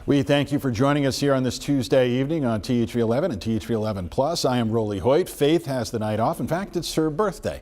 We thank you for joining us here on this Tuesday evening on THV 11 and THV 11 Plus. I am Rolly Hoyt. Faith has the night off. In fact, it's her birthday.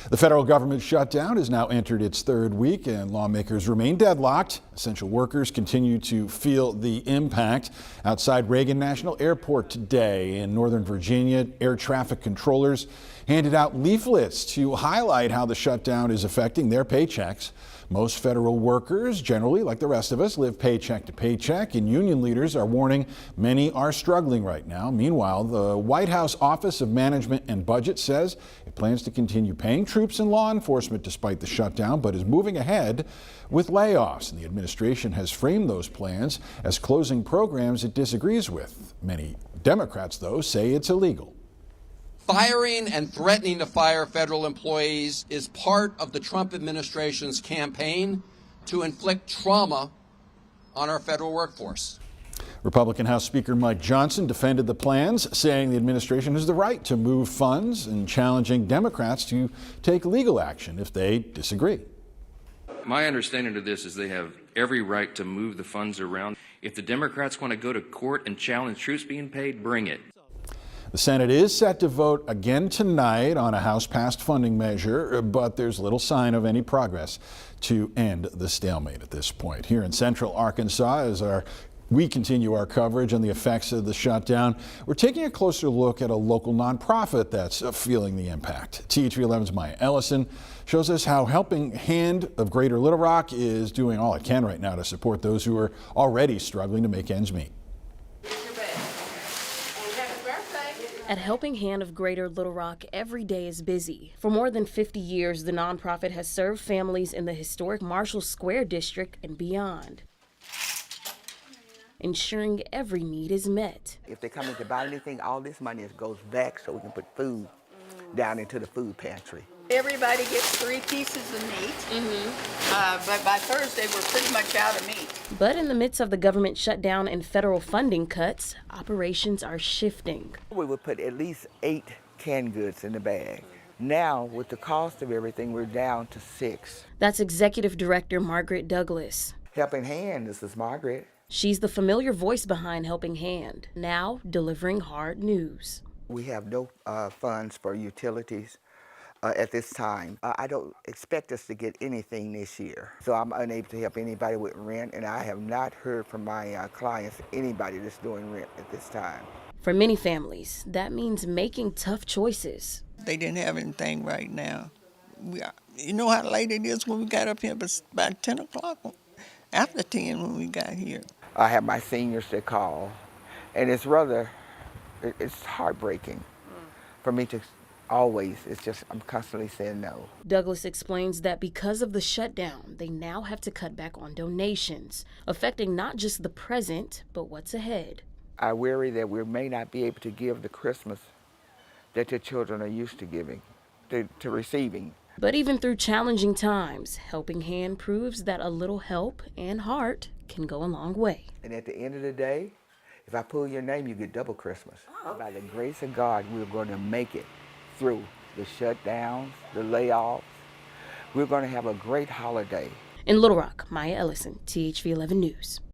The federal government shutdown has now entered its third week and lawmakers remain deadlocked. Essential workers continue to feel the impact. Outside Reagan National Airport today in Northern Virginia, air traffic controllers handed out leaflets to highlight how the shutdown is affecting their paychecks. Most federal workers, generally like the rest of us, live paycheck to paycheck, and union leaders are warning many are struggling right now. Meanwhile, the White House Office of Management and Budget says it plans to continue paying troops and law enforcement despite the shutdown, but is moving ahead with layoffs. And the administration has framed those plans as closing programs it disagrees with. Many Democrats, though, say it's illegal. Firing and threatening to fire federal employees is part of the Trump administration's campaign to inflict trauma on our federal workforce. Republican House Speaker Mike Johnson defended the plans, saying the administration has the right to move funds and challenging Democrats to take legal action if they disagree. My understanding of this is they have every right to move the funds around. If the Democrats want to go to court and challenge troops being paid, bring it. The Senate is set to vote again tonight on a House-passed funding measure, but there's little sign of any progress to end the stalemate at this point. Here in central Arkansas, as we continue our coverage on the effects of the shutdown, we're taking a closer look at a local nonprofit that's feeling the impact. THV 11's Maya Ellison shows us how Helping Hand of Greater Little Rock is doing all it can right now to support those who are already struggling to make ends meet. At Helping Hand of Greater Little Rock, every day is busy. For more than 50 years, the nonprofit has served families in the historic Marshall Square district and beyond, ensuring every need is met. If they come in to buy anything, all this money goes back so we can put food down into the food pantry. Everybody gets 3 pieces of meat, but by Thursday we're pretty much out of meat. But in the midst of the government shutdown and federal funding cuts, operations are shifting. We would put at least 8 canned goods in the bag. Now, with the cost of everything, we're down to 6. That's Executive Director Margaret Douglas. Helping Hand, this is Margaret. She's the familiar voice behind Helping Hand, now delivering hard news. We have no funds for utilities at this time. I don't expect us to get anything this year. So I'm unable to help anybody with rent, and I have not heard from my clients, anybody that's doing rent at this time. For many families, that means making tough choices. They didn't have anything right now. You know how late it is when we got up here, but it's about 10 o'clock, after 10 when we got here. I have my seniors that call, and it's heartbreaking for me to I'm constantly saying no. Douglas explains that because of the shutdown, they now have to cut back on donations, affecting not just the present, but what's ahead. I worry that we may not be able to give the Christmas that the children are used to giving, to receiving. But even through challenging times, Helping Hand proves that a little help and heart can go a long way. And at the end of the day, if I pull your name, you get double Christmas. By the grace of God, we're going to make it through the shutdowns, the layoffs. We're going to have a great holiday. In Little Rock, Maya Ellison, THV 11 News.